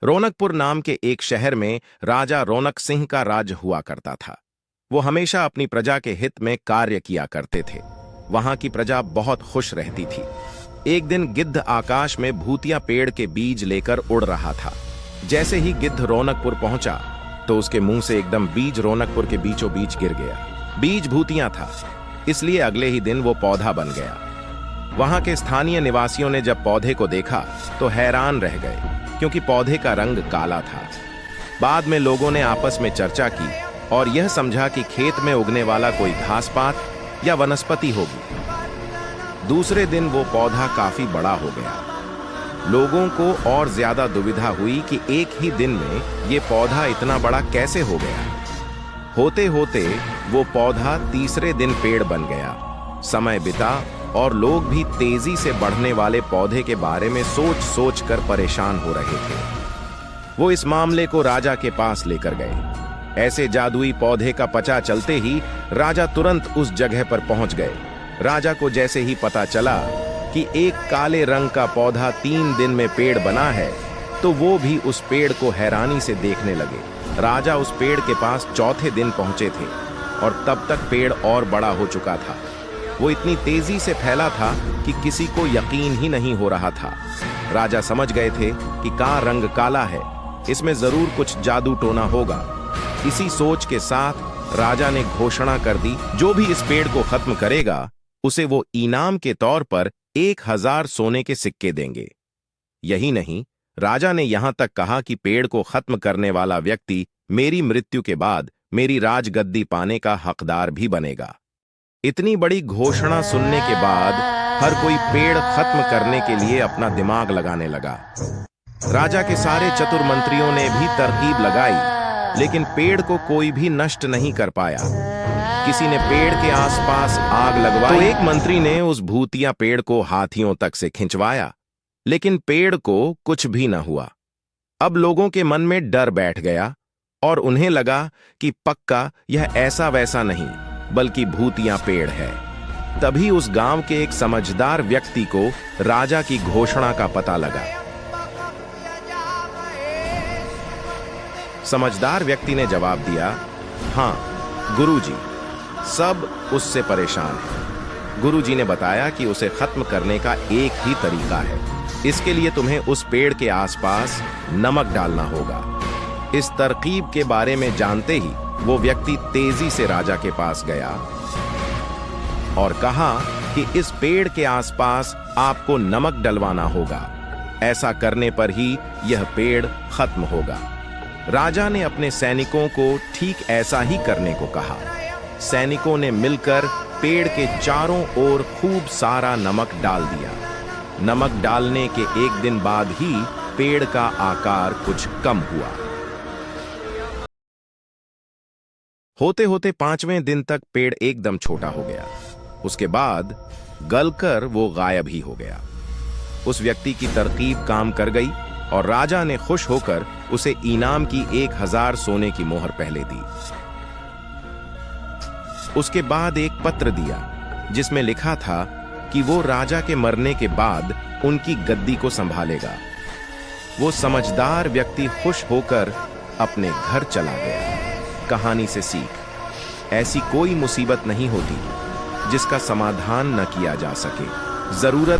रौनकपुर नाम के एक शहर में राजा रौनक सिंह का राज हुआ करता था। वो हमेशा अपनी प्रजा के हित में कार्य किया करते थे। वहां की प्रजा बहुत खुश रहती थी। एक दिन गिद्ध आकाश में भूतिया पेड़ के बीज लेकर उड़ रहा था। जैसे ही गिद्ध रौनकपुर पहुंचा तो उसके मुंह से एकदम बीज रौनकपुर के बीचों बीच गिर गया। बीज भूतिया था, इसलिए अगले ही दिन वो पौधा बन गया। वहां के स्थानीय निवासियों ने जब पौधे को देखा तो हैरान रह गए, क्योंकि पौधे का रंग काला था। बाद में लोगों ने आपस में चर्चा की और यह समझा कि खेत में उगने वाला कोई घास पात या वनस्पति होगी। दूसरे दिन वो पौधा काफी बड़ा हो गया। लोगों को और ज्यादा दुविधा हुई कि एक ही दिन में ये पौधा इतना बड़ा कैसे हो गया। होते होते वो पौधा तीसरे दिन पेड़ बन गया। समय बिता और लोग भी तेजी से बढ़ने वाले पौधे के बारे में सोच सोच कर परेशान हो रहे थे। वो इस मामले को राजा के पास लेकर गए। ऐसे जादुई पौधे का पता चलते ही राजा तुरंत उस जगह पर पहुंच गए। राजा को जैसे ही पता चला कि एक काले रंग का पौधा 3 दिन में पेड़ बना है, तो वो भी उस पेड़ को हैरानी से देखने लगे। राजा उस पेड़ के पास चौथे दिन पहुंचे थे और तब तक पेड़ और बड़ा हो चुका था। वो इतनी तेजी से फैला था कि किसी को यकीन ही नहीं हो रहा था। राजा समझ गए थे कि का रंग काला है, इसमें जरूर कुछ जादू टोना होगा। इसी सोच के साथ राजा ने घोषणा कर दी, जो भी इस पेड़ को खत्म करेगा उसे वो इनाम के तौर पर 1000 सोने के सिक्के देंगे। यही नहीं, राजा ने यहां तक कहा कि पेड़ को खत्म करने वाला व्यक्ति मेरी मृत्यु के बाद मेरी राजगद्दी पाने का हकदार भी बनेगा। इतनी बड़ी घोषणा सुनने के बाद हर कोई पेड़ खत्म करने के लिए अपना दिमाग लगाने लगा। राजा के सारे चतुर मंत्रियों ने भी तरकीब लगाई, लेकिन पेड़ को कोई भी नष्ट नहीं कर पाया। किसी ने पेड़ के आसपास आग लगवाई, तो एक मंत्री ने उस भूतिया पेड़ को हाथियों तक से खिंचवाया, लेकिन पेड़ को कुछ भी न हुआ। अब लोगों के मन में डर बैठ गया और उन्हें लगा कि पक्का यह ऐसा वैसा नहीं बल्कि भूतिया पेड़ है। तभी उस गांव के एक समझदार व्यक्ति को राजा की घोषणा का पता लगा। समझदार व्यक्ति ने जवाब दिया, हाँ गुरुजी, सब उससे परेशान हैं। गुरुजी ने बताया कि उसे खत्म करने का एक ही तरीका है। इसके लिए तुम्हें उस पेड़ के आसपास नमक डालना होगा। इस तरकीब के बारे में जानते ही वो व्यक्ति तेजी से राजा के पास गया और कहा कि इस पेड़ के आसपास आपको नमक डलवाना होगा। ऐसा करने पर ही यह पेड़ खत्म होगा। राजा ने अपने सैनिकों को ठीक ऐसा ही करने को कहा। सैनिकों ने मिलकर पेड़ के चारों ओर खूब सारा नमक डाल दिया। नमक डालने के एक दिन बाद ही पेड़ का आकार कुछ कम हुआ। होते होते 5वें दिन तक पेड़ एकदम छोटा हो गया। उसके बाद गलकर वो गायब ही हो गया। उस व्यक्ति की तरकीब काम कर गई और राजा ने खुश होकर उसे इनाम की 1000 सोने की मोहर पहले दी। उसके बाद एक पत्र दिया जिसमें लिखा था कि वो राजा के मरने के बाद उनकी गद्दी को संभालेगा। वो समझदार व्यक्ति खुश होकर अपने घर चला गया। कहानी से सीख, ऐसी कोई मुसीबत नहीं होती जिसका समाधान न किया जा सके। जरूरत